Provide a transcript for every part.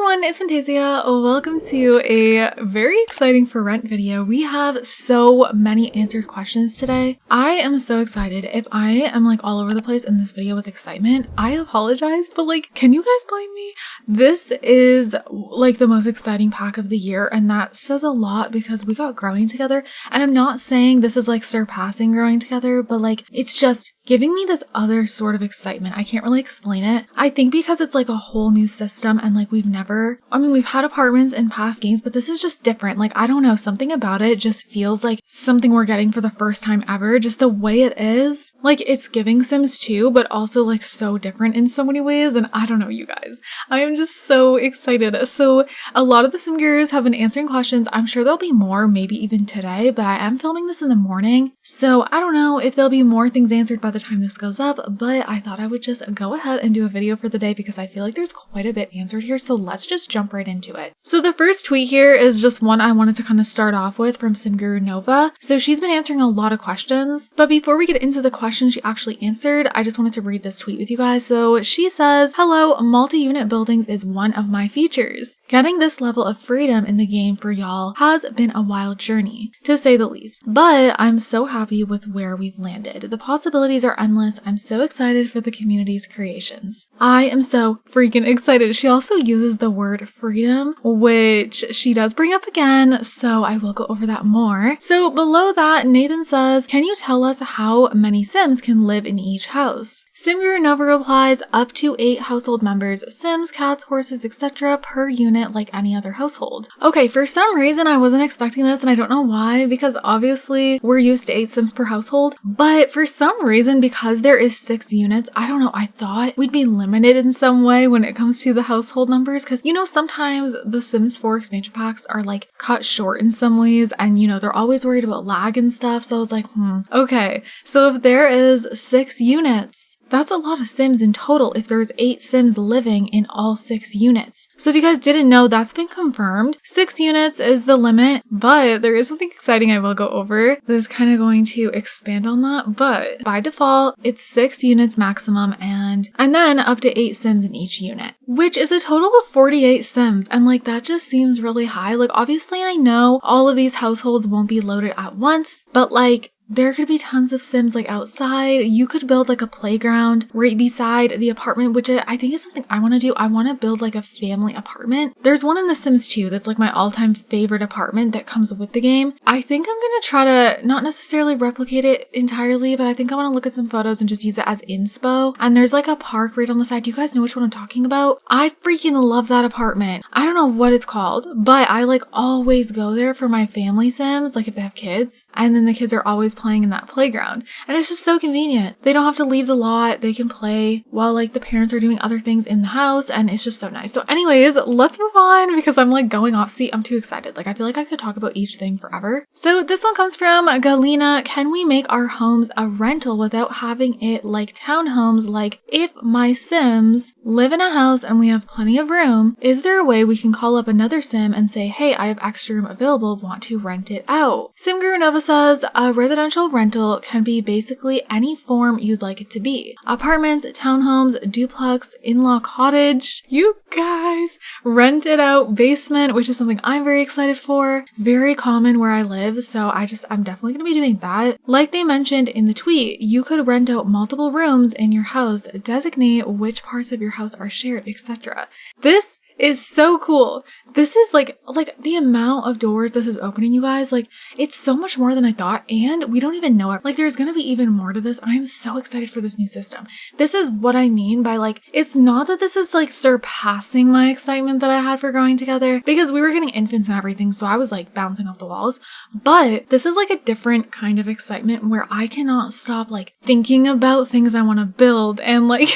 everyone, it's Fantayzia. Welcome to a very exciting for rent video. We have so many answered questions today. I am so excited. If I am like all over the place in this video with excitement, I apologize, but like, can you guys blame me? This is like the most exciting pack of the year, and that says a lot because we got growing together. And I'm not saying this is like surpassing growing together, but like, it's just giving me this other sort of excitement. I can't really explain it. I think because it's like a whole new system and like we've had apartments in past games, but this is just different. Like, I don't know, something about it just feels like something we're getting for the first time ever. Just the way it is. Like, it's giving Sims 2, but also like so different in so many ways. And I don't know, you guys. I am just so excited. So a lot of the Sim gurus have been answering questions. I'm sure there'll be more, maybe even today, but I am filming this in the morning. So I don't know if there'll be more things answered by the time this goes up, but I thought I would just go ahead and do a video for the day because I feel like there's quite a bit answered here. So let's just jump right into it. So the first tweet here is just one I wanted to kind of start off with from Sim Guru Nova. So she's been answering a lot of questions, but before we get into the questions she actually answered, I just wanted to read this tweet with you guys. So she says, "Hello, multi-unit buildings is one of my features. Getting this level of freedom in the game for y'all has been a wild journey, to say the least, but I'm so happy with where we've landed. The possibilities are endless. I'm so excited for the community's creations." I am so freaking excited. She also uses the word freedom, which she does bring up again, so I will go over that more. So below that, Nathan says, "Can you tell us how many Sims can live in each house?" SimGuru Nova replies, "Up to 8 household members, Sims, cats, horses, etc. per unit like any other household." Okay, for some reason I wasn't expecting this, and I don't know why, because obviously we're used to 8 Sims per household, but for some reason, because there is 6 units, I don't know, I thought we'd be limited in some way when it comes to the household numbers, because you know, sometimes the Sims 4 expansion packs are like cut short in some ways, and you know, they're always worried about lag and stuff, so I was like, okay, so if there is 6 units, that's a lot of Sims in total if there's 8 Sims living in all 6 units. So if you guys didn't know, that's been confirmed. 6 units is the limit, but there is something exciting I will go over that is kind of going to expand on that. But by default, it's 6 units maximum and then up to 8 Sims in each unit, which is a total of 48 Sims. And like, that just seems really high. Like, obviously I know all of these households won't be loaded at once, but like, there could be tons of Sims like outside. You could build like a playground right beside the apartment, which I think is something I want to do. I want to build like a family apartment. There's one in The Sims 2 that's like my all-time favorite apartment that comes with the game. I think I'm going to try to not necessarily replicate it entirely, but I think I want to look at some photos and just use it as inspo. And there's like a park right on the side. Do you guys know which one I'm talking about? I freaking love that apartment. I don't know what it's called, but I like always go there for my family Sims, like if they have kids, and then the kids are always playing in that playground, and it's just so convenient. They don't have to leave the lot. They can play while like the parents are doing other things in the house, and it's just so nice. So anyways, let's move on because I'm like going off. See, I'm too excited. Like, I feel like I could talk about each thing forever. So this one comes from Galina. "Can we make our homes a rental without having it like townhomes? Like, if my Sims live in a house and we have plenty of room, is there a way we can call up another Sim and say, hey, I have extra room available, want to rent it out?" SimGuru Nova says, "A residential rental can be basically any form you'd like it to be. Apartments, townhomes, duplex, in-law cottage. You guys, rent it out basement," which is something I'm very excited for. Very common where I live, so I'm definitely going to be doing that. Like they mentioned in the tweet, you could rent out multiple rooms in your house, designate which parts of your house are shared, etc. This is so cool. This is like the amount of doors this is opening, you guys, like, it's so much more than I thought, and we don't even know it. Like, there's gonna be even more to this. I'm so excited for this new system. This is what I mean by like, it's not that this is like surpassing my excitement that I had for growing together, because we were getting infants and everything, so I was like bouncing off the walls, but this is like a different kind of excitement where I cannot stop like thinking about things I want to build and like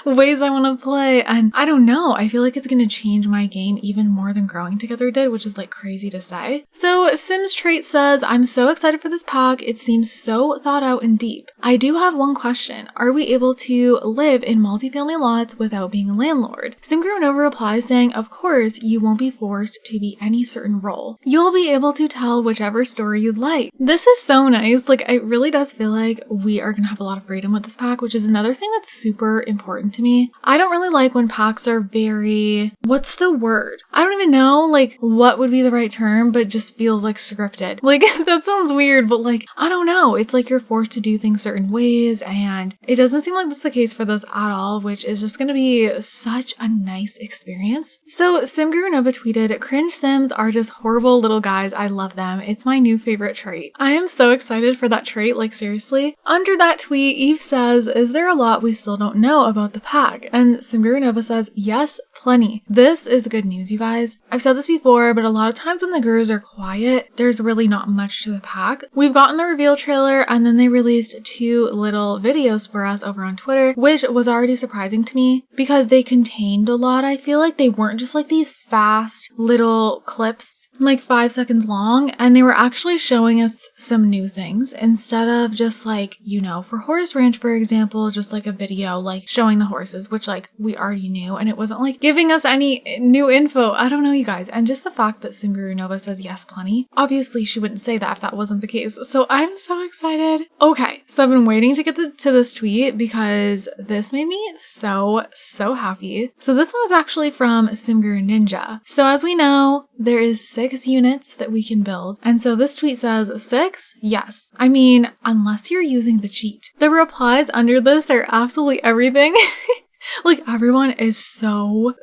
ways I want to play, and I don't know, I feel like it's gonna change my game even more than growing together did, which is like crazy to say. So Sims Trait says, "I'm so excited for this pack. It seems so thought out and deep. I do have one question. Are we able to live in multifamily lots without being a landlord?" SimGuru Nova replies saying, "Of course, you won't be forced to be any certain role. You'll be able to tell whichever story you'd like." This is so nice. Like, it really does feel like we are gonna have a lot of freedom with this pack, which is another thing that's super important important to me. I don't really like when packs are very, what's the word? I don't even know like what would be the right term, but it just feels like scripted. Like that sounds weird, but like, I don't know. It's like you're forced to do things certain ways, and it doesn't seem like that's the case for this at all, which is just going to be such a nice experience. So SimGuruNova tweeted, "Cringe Sims are just horrible little guys. I love them. It's my new favorite trait." I am so excited for that trait, like seriously. Under that tweet, Eve says, "Is there a lot we still don't know about the pack?" And SimGuruNova says, "Yes, plenty." This is good news, you guys. I've said this before, but a lot of times when the gurus are quiet, there's really not much to the pack. We've gotten the reveal trailer, and then they released 2 little videos for us over on Twitter, which was already surprising to me because they contained a lot. I feel like they weren't just like these fast little clips, like 5 seconds long, and they were actually showing us some new things instead of just like, you know, for Horse Ranch, for example, just like a video like showing the horses, which like we already knew, and it wasn't like giving us any new info. I don't know, you guys. And just the fact that SimGuruNova says yes, plenty. Obviously, she wouldn't say that if that wasn't the case. So I'm so excited. Okay, so I've been waiting to get to this tweet because this made me so happy. So this one is actually from SimGuruNinja. So as we know, there is 6 units that we can build. And so this tweet says, 6? Yes. I mean, unless you're using the cheat. The replies under this are absolutely everything. Like everyone is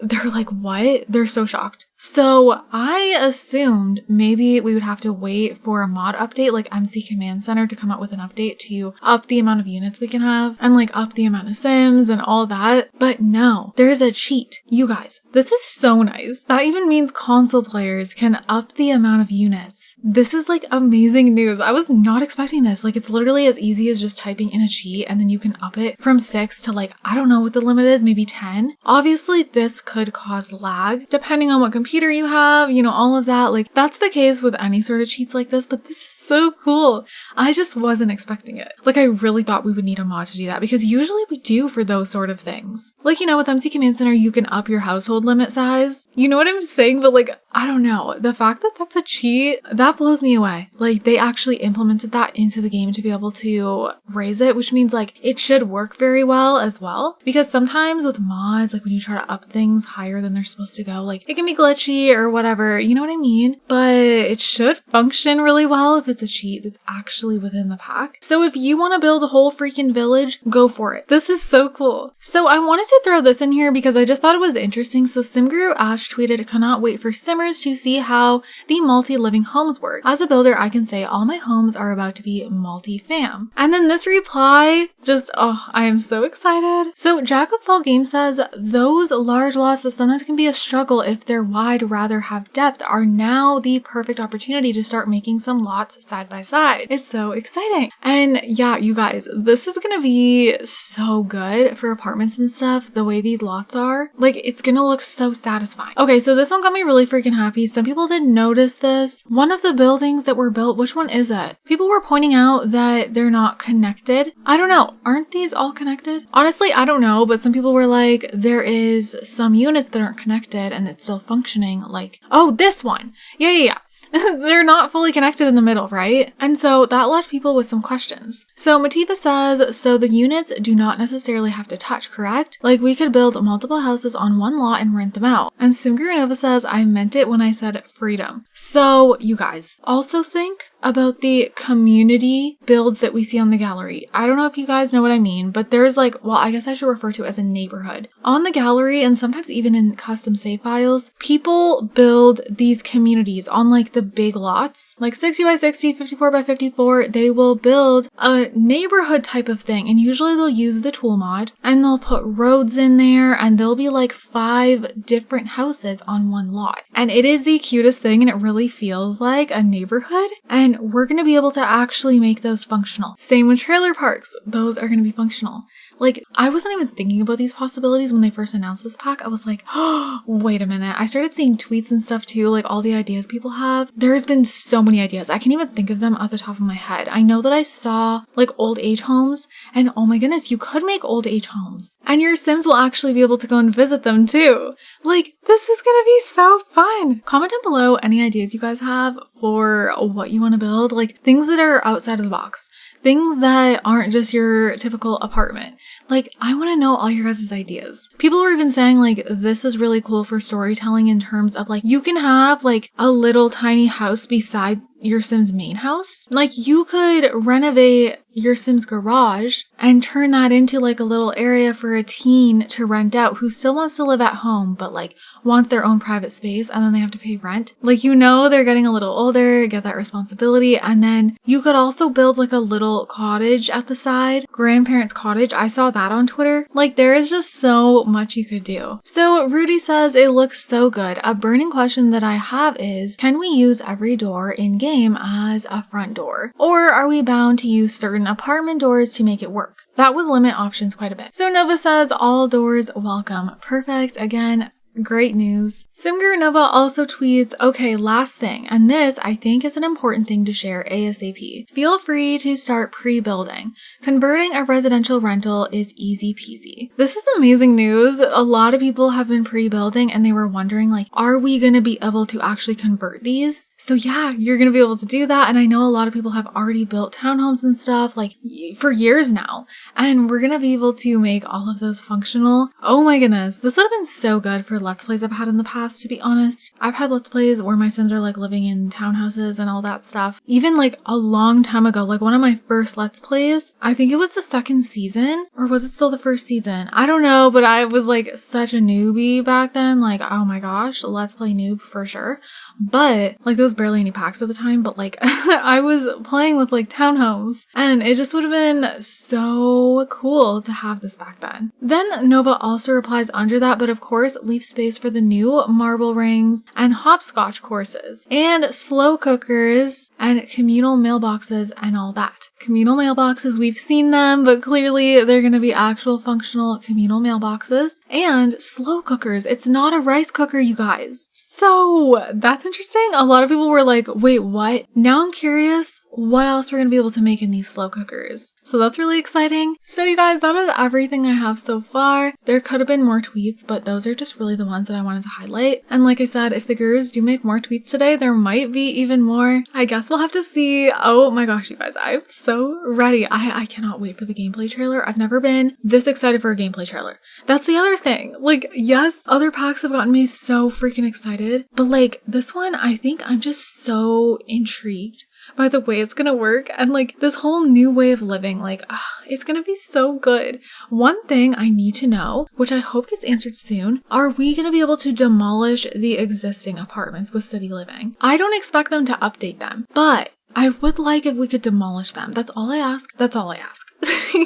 they're like, what? They're so shocked. So I assumed maybe we would have to wait for a mod update like MC Command Center to come out with an update to up the amount of units we can have and like up the amount of Sims and all that. But no, there's a cheat. You guys, this is so nice. That even means console players can up the amount of units. This is like amazing news. I was not expecting this. Like it's literally as easy as just typing in a cheat and then you can up it from 6 to like, I don't know what the limit is, maybe 10. Obviously this could cause lag depending on what computer you have, you know, all of that. Like that's the case with any sort of cheats like this, but this is so cool. I just wasn't expecting it. Like I really thought we would need a mod to do that because usually we do for those sort of things. Like, you know, with MC Command Center, you can up your household limit size. You know what I'm saying? But like, I don't know. The fact that that's a cheat, that blows me away. Like they actually implemented that into the game to be able to raise it, which means like it should work very well as well. Because sometimes with mods, like when you try to up things higher than they're supposed to go, like it can be glitchy or whatever, you know what I mean? But it should function really well if it's a cheat that's actually within the pack. So if you want to build a whole freaking village, go for it. This is so cool. So I wanted to throw this in here because I just thought it was interesting. So SimGuru Ash tweeted, "Cannot wait for Simmers to see how the multi-living homes work. As a builder, I can say all my homes are about to be multi-fam." And then this reply, just, oh, I am so excited. So Jack of Fall Game says, "Those large lots that sometimes can be a struggle if they're wide rather have depth are now the perfect opportunity to start making some lots side by side." It's so exciting. And yeah, you guys, this is gonna be so good for apartments and stuff. The way these lots are, like, it's gonna look so satisfying. Okay, so this one got me really freaking happy. Some people did notice this. One of the buildings that were built, which one is it? People were pointing out that they're not connected. I don't know. Aren't these all connected? Honestly, I don't know, but some people were like, there is some units that aren't connected and it's still functioning. Like, oh, this one. Yeah. They're not fully connected in the middle, right? And so that left people with some questions. So Matifa says, so the units do not necessarily have to touch, correct? Like we could build multiple houses on one lot and rent them out. And SimGuruNova says, I meant it when I said freedom. So you guys also think about the community builds that we see on the gallery. I don't know if you guys know what I mean, but there's like, well, I guess I should refer to it as a neighborhood. On the gallery and sometimes even in custom save files, people build these communities on like the big lots, like 60 by 60, 54 by 54. They will build a neighborhood type of thing, and usually they'll use the tool mod and they'll put roads in there, and there'll be like 5 different houses on one lot. And it is the cutest thing, and it really feels like a neighborhood. And we're going to be able to actually make those functional. Same with trailer parks. Those are going to be functional. Like, I wasn't even thinking about these possibilities when they first announced this pack. I was like, oh, wait a minute. I started seeing tweets and stuff too, like all the ideas people have. There's been so many ideas. I can't even think of them at the top of my head. I know that I saw like old age homes, and oh my goodness, you could make old age homes. And your Sims will actually be able to go and visit them too. Like, this is gonna be so fun. Comment down below any ideas you guys have for what you want to build, like things that are outside of the box. things that aren't just your typical apartment. Like, I want to know all your guys' ideas. People were even saying like, this is really cool for storytelling in terms of like, you can have like a little tiny house beside your Sims main house. Like, you could renovate your Sims garage and turn that into like a little area for a teen to rent out who still wants to live at home but like wants their own private space, and then they have to pay rent. Like, you know, they're getting a little older, get that responsibility. And then you could also build like a little cottage at the side, grandparents' cottage. I saw that on Twitter. Like, there is just so much you could do. So Rudy says it looks so good. A burning question that I have is, can we use every door in game as a front door, or are we bound to use certain apartment doors to make it work? That would limit options quite a bit. So Nova says all doors welcome. Perfect. Again, great news. Simger Nova also tweets, okay, last thing, and this I think is an important thing to share ASAP. Feel free to start pre-building. Converting a residential rental is easy peasy. This is amazing news. A lot of people have been pre-building and they were wondering like, are we going to be able to actually convert these? So yeah, you're going to be able to do that. And I know a lot of people have already built townhomes and stuff like for years now. And we're going to be able to make all of those functional. Oh my goodness. This would have been so good for Let's Plays I've had in the past, to be honest. I've had Let's Plays where my Sims are like living in townhouses and all that stuff. Even like a long time ago, like one of my first Let's Plays, I think it was the second season, or was it still the first season? I don't know, but I was like such a newbie back then. Like, oh my gosh, Let's Play noob for sure. But like there was barely any packs at the time, but like I was playing with like townhomes and it just would have been so cool to have this back then. Then Nova also replies under that, but of course leave space for the new marble rings and hopscotch courses and slow cookers and communal mailboxes and all that. Communal mailboxes, we've seen them, but clearly they're going to be actual functional communal mailboxes and slow cookers. It's not a rice cooker, you guys. So that's interesting. A lot of people were like, wait, what? Now I'm curious what else we're going to be able to make in these slow cookers. So that's really exciting. So you guys, that is everything I have so far. There could have been more tweets, but those are just really the ones that I wanted to highlight. And like I said, if the gurus do make more tweets today, there might be even more. I guess we'll have to see. Oh my gosh, you guys, I'm so ready. I cannot wait for the gameplay trailer. I've never been this excited for a gameplay trailer. That's the other thing. Like, yes, other packs have gotten me so freaking excited, but like this one, I think I'm just so intrigued by the way it's gonna work and like this whole new way of living. Like, it's gonna be so good. One thing I need to know, which I hope gets answered soon, are we gonna be able to demolish the existing apartments with city living? I don't expect them to update them, but I would like if we could demolish them. That's all I ask. That's all I ask.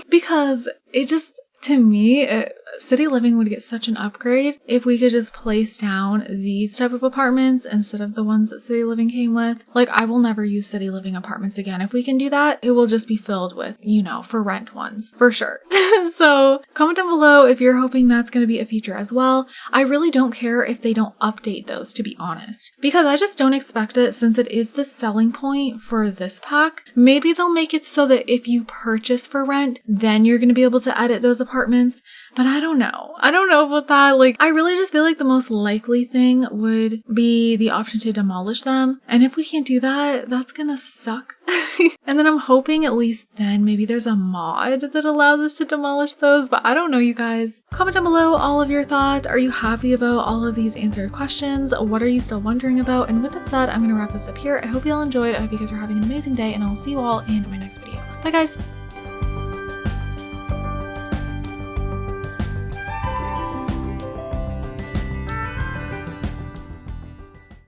Because it just, to me, city living would get such an upgrade if we could just place down these type of apartments instead of the ones that city living came with. Like, I will never use city living apartments again. If we can do that, it will just be filled with, you know, for rent ones for sure. So comment down below if you're hoping that's going to be a feature as well. I really don't care if they don't update those, to be honest, because I just don't expect it since it is the selling point for this pack. Maybe they'll make it so that if you purchase for rent, then you're going to be able to edit those apartments. But I don't know. I don't know about that. Like, I really just feel like the most likely thing would be the option to demolish them. And if we can't do that, that's gonna suck. And then I'm hoping at least then maybe there's a mod that allows us to demolish those. But I don't know, you guys. Comment down below all of your thoughts. Are you happy about all of these answered questions? What are you still wondering about? And with that said, I'm gonna wrap this up here. I hope you all enjoyed. I hope you guys are having an amazing day, and I will see you all in my next video. Bye, guys.